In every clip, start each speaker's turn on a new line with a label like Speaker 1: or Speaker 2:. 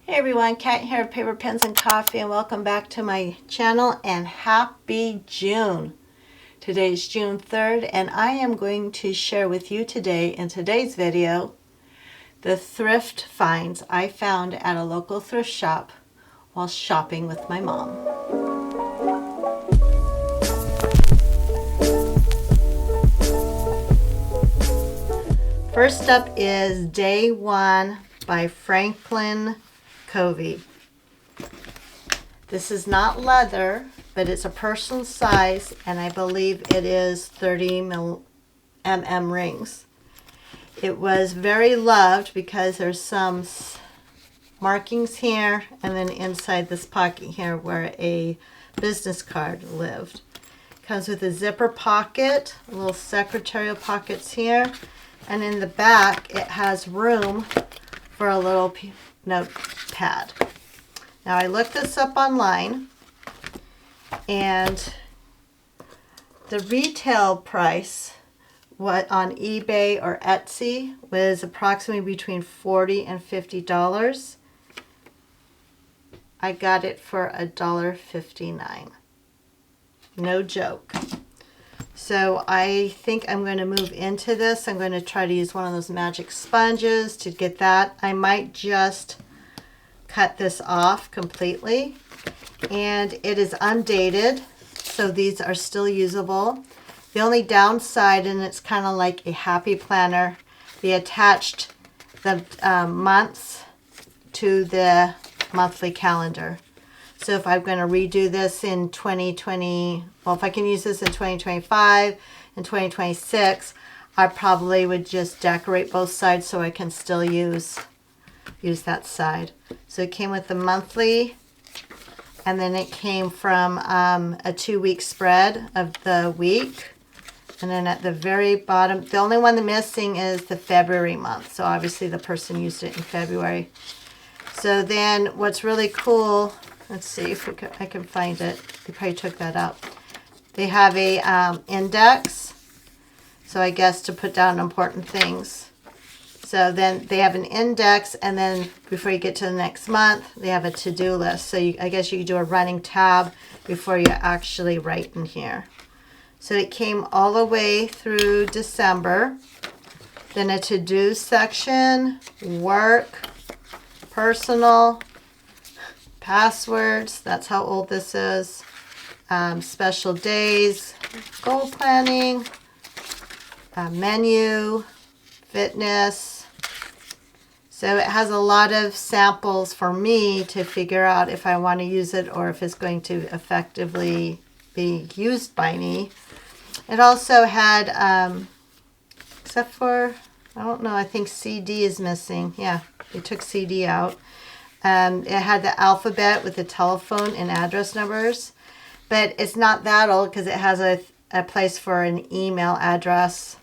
Speaker 1: Hey everyone, Kat here of Paper, Pens, and Coffee, and welcome back to my channel, and happy June. Today's June 3rd, and I am going to share with you today, in today's video, the thrift finds I found at a local thrift shop while shopping with my mom. First up is Day One by Franklin Covey. This is not leather, but it's a personal size, and I believe it is 30 mm rings. It was very loved because there's some markings here, and then inside this pocket here where a business card lived. Comes with a zipper pocket, little secretarial pockets here, and in the back it has room for a little notepad. Now I looked this up online, and the retail price on eBay or Etsy was approximately between $40 and $50. I got it for $1.59. No joke. So I think I'm going to move into this. I'm going to try to use one of those magic sponges to get that. I might just cut this off completely. And it is undated, so these are still usable. The only downside, and it's kind of like a happy planner, they attached the months to the monthly calendar. So if I'm going to redo this in 2020, well, if I can use this in 2025 and 2026, I probably would just decorate both sides so I can still use that side. So it came with the monthly, and then it came from a 2-week spread of the week. And then at the very bottom, the only one missing is the February month. So obviously the person used it in February. So then what's really cool, let's see if I can find it. They probably took that out. They have a index, so I guess to put down important things. So then they have an index, and then before you get to the next month, they have a to-do list. So I guess you do a running tab before you actually write in here. So it came all the way through December. Then a to-do section, work, personal, passwords, that's how old this is, special days, goal planning, menu, fitness. So it has a lot of samples for me to figure out if I want to use it or if it's going to effectively be used by me. It also had, except for, I don't know, I think CD is missing. Yeah, they took CD out. It had the alphabet with the telephone and address numbers, but it's not that old because it has a place for an email address.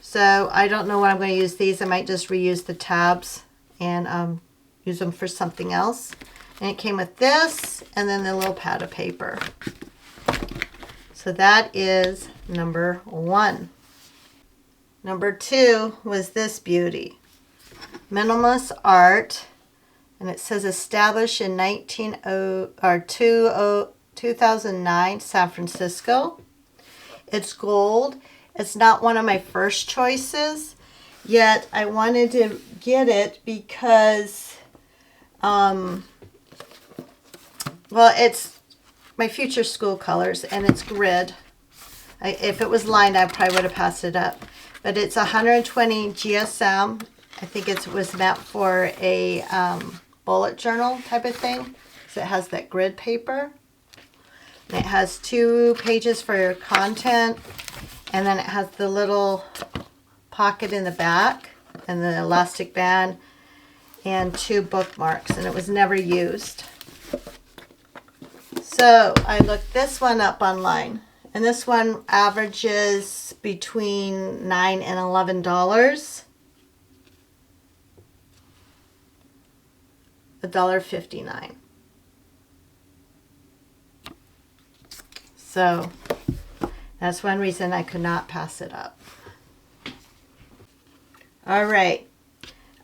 Speaker 1: So I don't know what I'm going to use these. I might just reuse the tabs and use them for something else. And it came with this and then the little pad of paper. So that is number 1. Number 2 was this beauty. Minimalist art. And it says established in 2009, San Francisco. It's gold. It's not one of my first choices, yet I wanted to get it because, well, it's my future school colors, and it's grid. If it was lined, I probably would have passed it up. But it's 120 GSM. I think it was meant for a bullet journal type of thing. So it has that grid paper. And it has 2 pages for your content. And then it has the little pocket in the back and the elastic band and 2 bookmarks. And it was never used. So I looked this one up online. And this one averages between $9 and $11. $1.59. So that's one reason I could not pass it up. All right.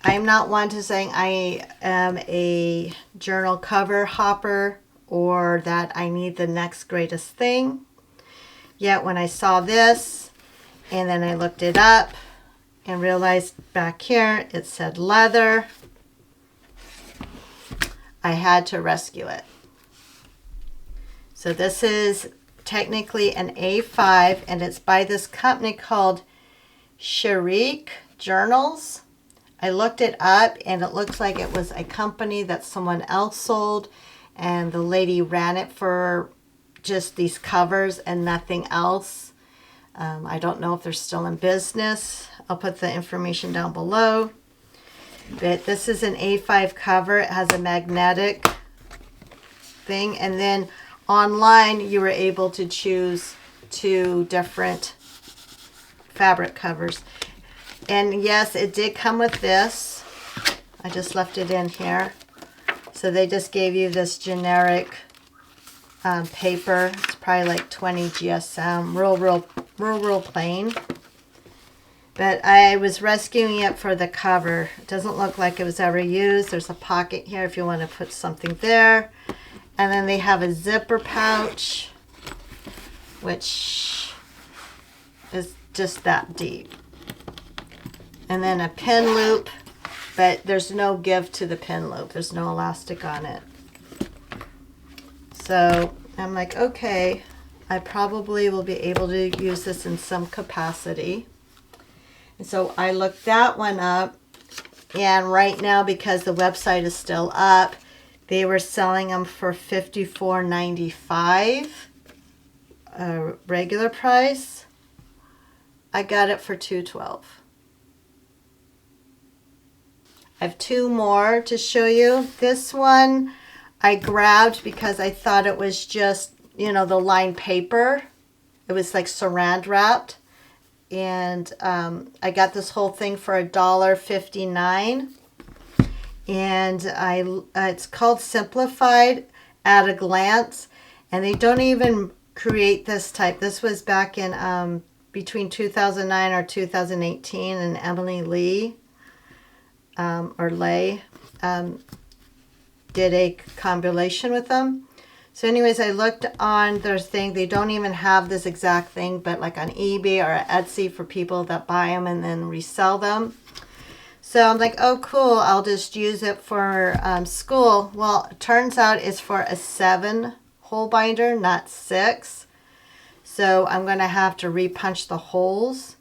Speaker 1: I'm not one to saying I am a journal cover hopper or that I need the next greatest thing. Yet when I saw this and then I looked it up and realized back here it said leather, I had to rescue it. So this is technically an A5 and it's by this company called Sharik Journals. I looked it up and it looks like it was a company that someone else sold and the lady ran it for just these covers and nothing else. I don't know if they're still in business. I'll put the information down below. But this is an A5 cover. It has a magnetic thing. And then online you were able to choose 2 different fabric covers. And yes, it did come with this. I just left it in here. So they just gave you this generic paper. It's probably like 20 GSM, real plain. But I was rescuing it for the cover. It doesn't look like it was ever used. There's a pocket here if you want to put something there. And then they have a zipper pouch, which is just that deep. And then a pin loop, but there's no give to the pin loop. There's no elastic on it. So I'm like, okay, I probably will be able to use this in some capacity. And so I looked that one up, and right now, because the website is still up, they were selling them for $54.95, regular price. I got it for $212. I have 2 more to show you. This one I grabbed because I thought it was just, you know, the lined paper. It was like saran wrapped. And I got this whole thing for $1.59. And it's called Simplified at a Glance. And they don't even create this type. This was back in between 2009 or 2018, and Emily Lee did a compilation with them. So anyways, I looked on their thing. They don't even have this exact thing, but like on eBay or Etsy for people that buy them and then resell them. So I'm like, oh, cool. I'll just use it for school. Well, it turns out it's for a 7-hole binder, not 6. So I'm going to have to repunch the holes,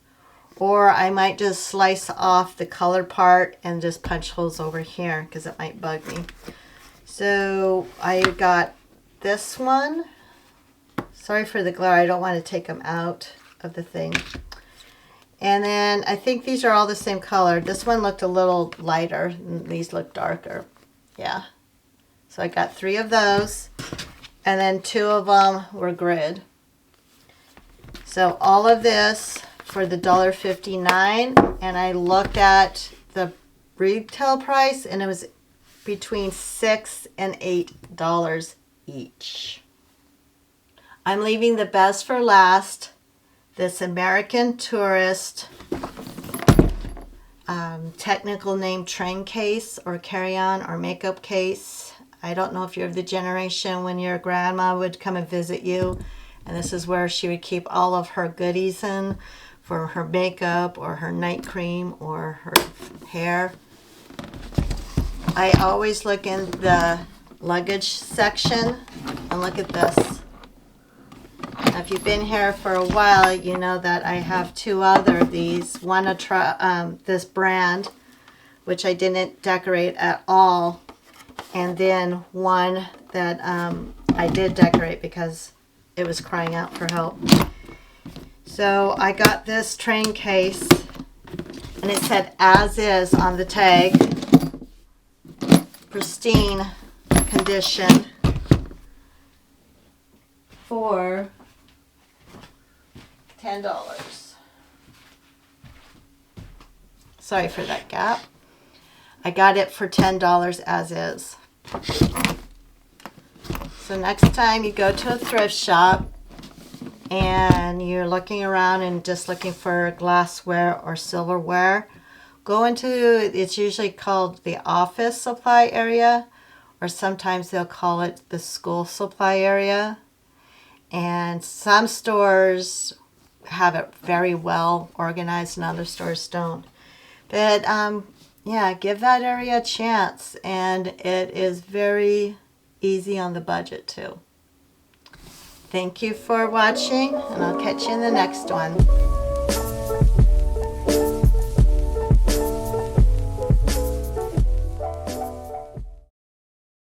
Speaker 1: or I might just slice off the color part and just punch holes over here because it might bug me. So I got this one. Sorry for the glare. I don't want to take them out of the thing. And then I think these are all the same color. This one looked a little lighter and these look darker. Yeah. So I got 3 of those. And then 2 of them were grid. So all of this for the $1.59. And I looked at the retail price and it was between $6 and $8 each. I'm leaving the best for last. This American Tourist technical name train case or carry-on or makeup case. I don't know if you're of the generation when your grandma would come and visit you, and this is where she would keep all of her goodies in for her makeup or her night cream or her hair. I always look in the luggage section and look at this. Now, if you've been here for a while, you know that I have 2 other of these. One this brand, which I didn't decorate at all, and then one that I did decorate because it was crying out for help. So I got this train case, and it said "as is" on the tag. Pristine condition for $10. Sorry for that gap. I got it for $10 as is. So next time you go to a thrift shop and you're looking around and just looking for glassware or silverware, go into, it's usually called the office supply area, or sometimes they'll call it the school supply area. And some stores have it very well organized and other stores don't. But yeah, give that area a chance, and it is very easy on the budget too. Thank you for watching, and I'll catch you in the next one.